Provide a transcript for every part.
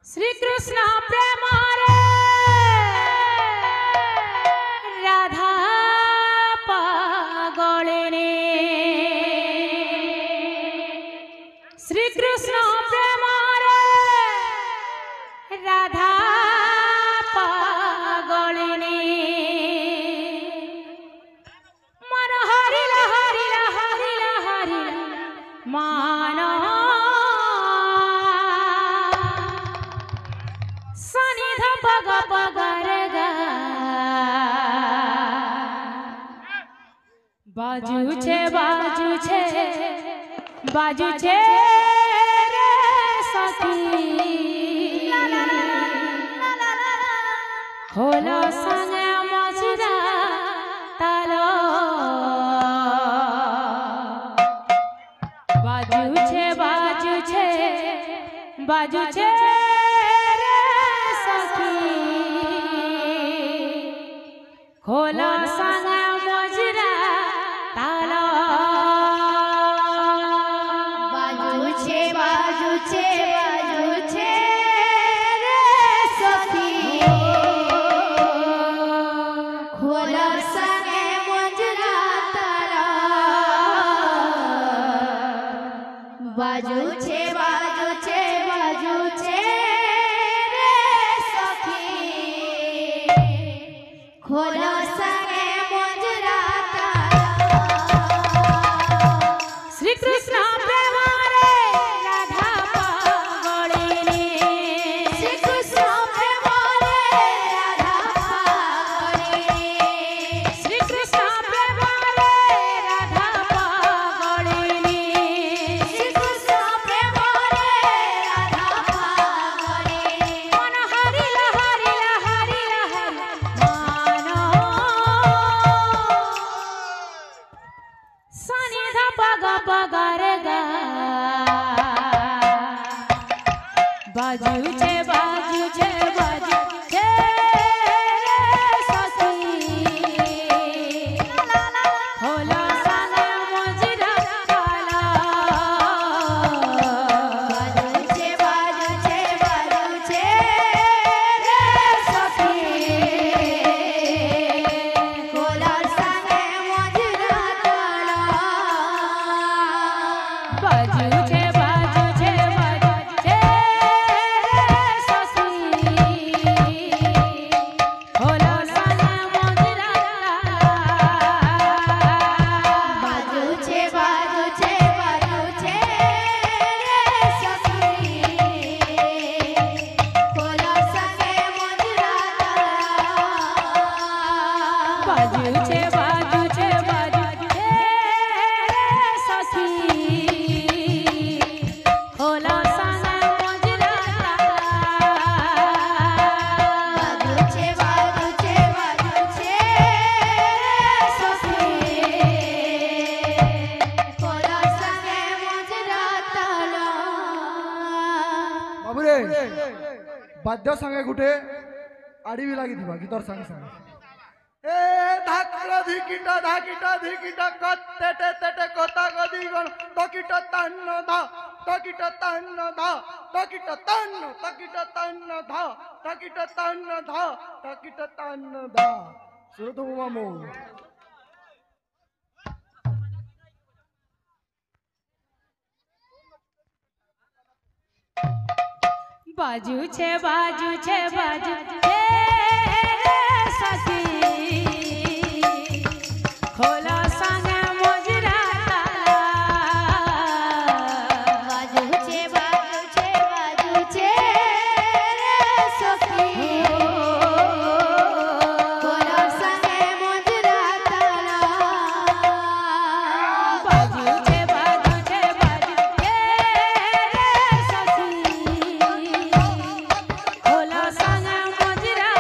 श्री कृष्ण प्रेमारे राधा पागलिनी श्री कृष्ण प्रेमारे राधा पागलिनी मन हरिला हरिला हरिला हरिला मान पग पगर बाजू छे रे सखी होलो संगे मजरा तालो बाजू छे खोलो संग मजरा तालो बाजू छे रे सखी खोलो संग मजरा तालो बाजू छे रे सखी खोलो श्री कृष्ण प्रेमारे राधा पागलिनी श्री कृष्ण प्रेमारे राधा पागलिनी श्री कृष्ण प्रेमारे राधा पागलिनी श्री कृष्ण प्रेमारे राधा पागलिनी मन हरिला हरिला हरिला मानो सनिधा पग पगर बाजू छे रे सखी होला संगे मजरा ताला बाजू छे रे सखी खोलो संगे मजरा ताला बाजू छे बाद्य संगे गुटे आड़ी भी लगी थी गीतर संगे संगे ए धाकड़ा धिकिटा कत्ते तेटे कोता गदी गण तकिटा तन्न धा तकिटा तन्न धा तकिटा तन्न धा सुनो तो मामू बाजू छे रे सखी खोलो संगे मजरा ताला बाजू छे रे सखी खोलो संगे मजरा ताला बाजू छे रे सखी खोलो संगे मजरा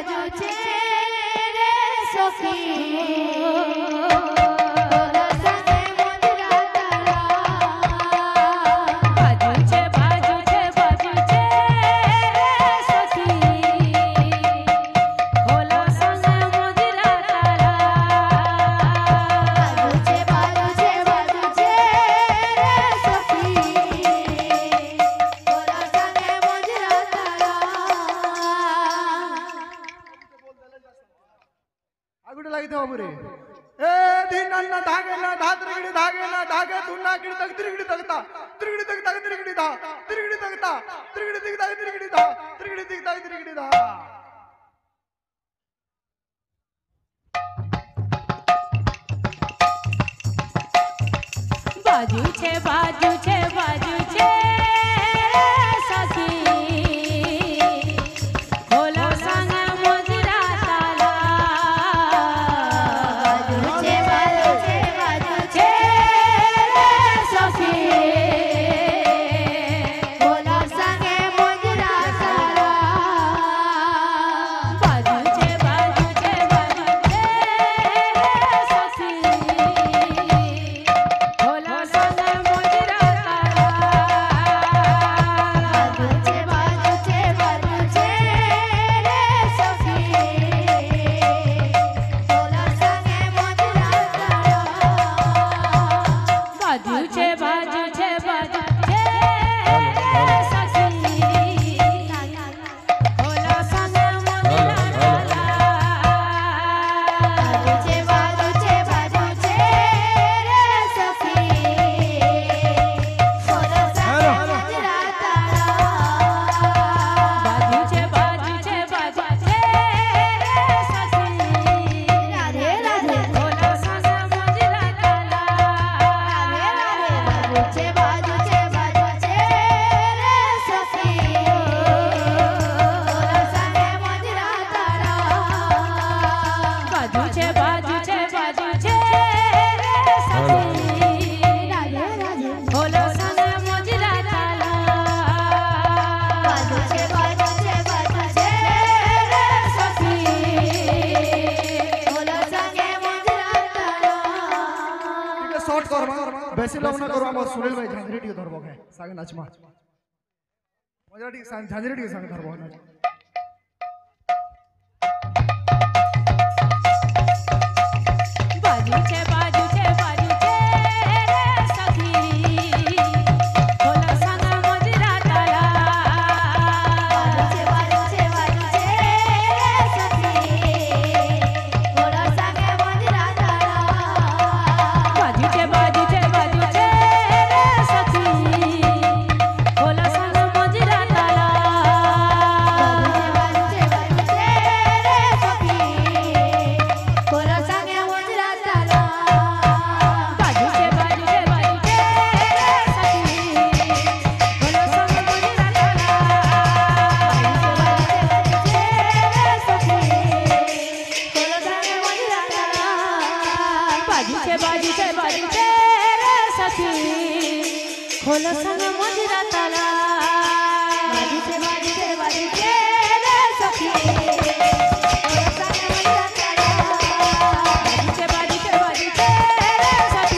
बाजूचे रे सखी बोला संगे मोजरा ताला बाजूचे बाजूचे बाजूचे सखी होला संग मोजरा ताला बाजूचे बाजूचे बाजूचे रे सखी बोला संगे मोजरा ताला आगुटे लागिते बाबू रे ए दिनांना धागे ना धा त्रिगडी धागे ना धागे तुना किडी तक त्रिगडी तगता त्रिगडी तगता त्रिगडी धा त्रिगडी तगता त्रिगडी तगता त्रिगडी धा त्रिगडी तगता त्रिगडी धा बाजूचे बाजूचे बाजूचे सखी होला संग मोजरा ताला बाजूचे बाजूचे बाजूचे रे सखी बोला संगे मोजरा ताला बाजूचे बाजूचे बाजूचे सखी होला संग मोजरा ताला बाजूचे बाजूचे बाजूचे रे सखी बोला संगे मोजरा ताला बाजूचे बाजूचे बाजूचे सखी होला संग मोजरा ताला बाजूचे बाजूचे बाजूचे रे सखी बोला संगे मोजरा ताला बाजूचे बाजूचे बाजूचे सखी राधे राधे होला संग मोजरा ताला राधे राधे बाजूचे बाजूचे बाजूचे रे सखी बोला संगे मोजरा ताला बाजूचे बाजूचे बाजूचे सखी राधे राधे होला संग मोजरा ताला बाजूचे बाजूचे बाजूचे रे सखी बोला संगे मोजरा ताला ठीक है शॉर्ट करवा बेसी लव ना करवा मोर सुनील भाई झांझरी टी धरबो है सागे नाचमा मजा टी झांझरी टी संग धरबो नाच बाजूचे बाजूचे बाजूचे सखी होला संग मोजरा ताला बाजूचे बाजूचे बाजूचे रे सखी बोला संगे मोजरा ताला बाजूचे बाजूचे बाजूचे सखी होला संग मोजरा ताला बाजूचे बाजूचे रे सखी बोला संगे मोजरा ताला बाजूचे बाजूचे बाजूचे सखी होला संग मोजरा ताला बाजूचे बाजूचे बाजूचे सखी होला संग मोजरा ताला बाजूचे बाजूचे बाजूचे रे सखी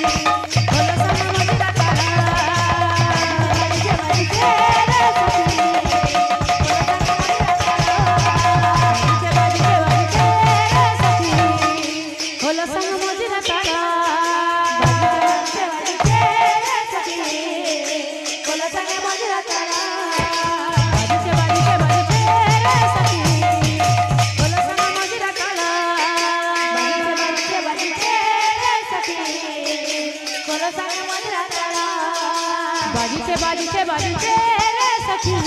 बोला संगे मोजरा ताला बाजूचे बाजूचे बाजूचे सखी होला संग मोजरा ताला बाजूचे बाजूचे रे सखी बोला संगे मोजरा ताला बाजूचे बाजूचे बाजूचे सखी होला संग मोजरा ताला बाजूचे बाजूचे रे सखी बोला संगे मोजरा ताला बाजूचे बाजूचे बाजूचे सखी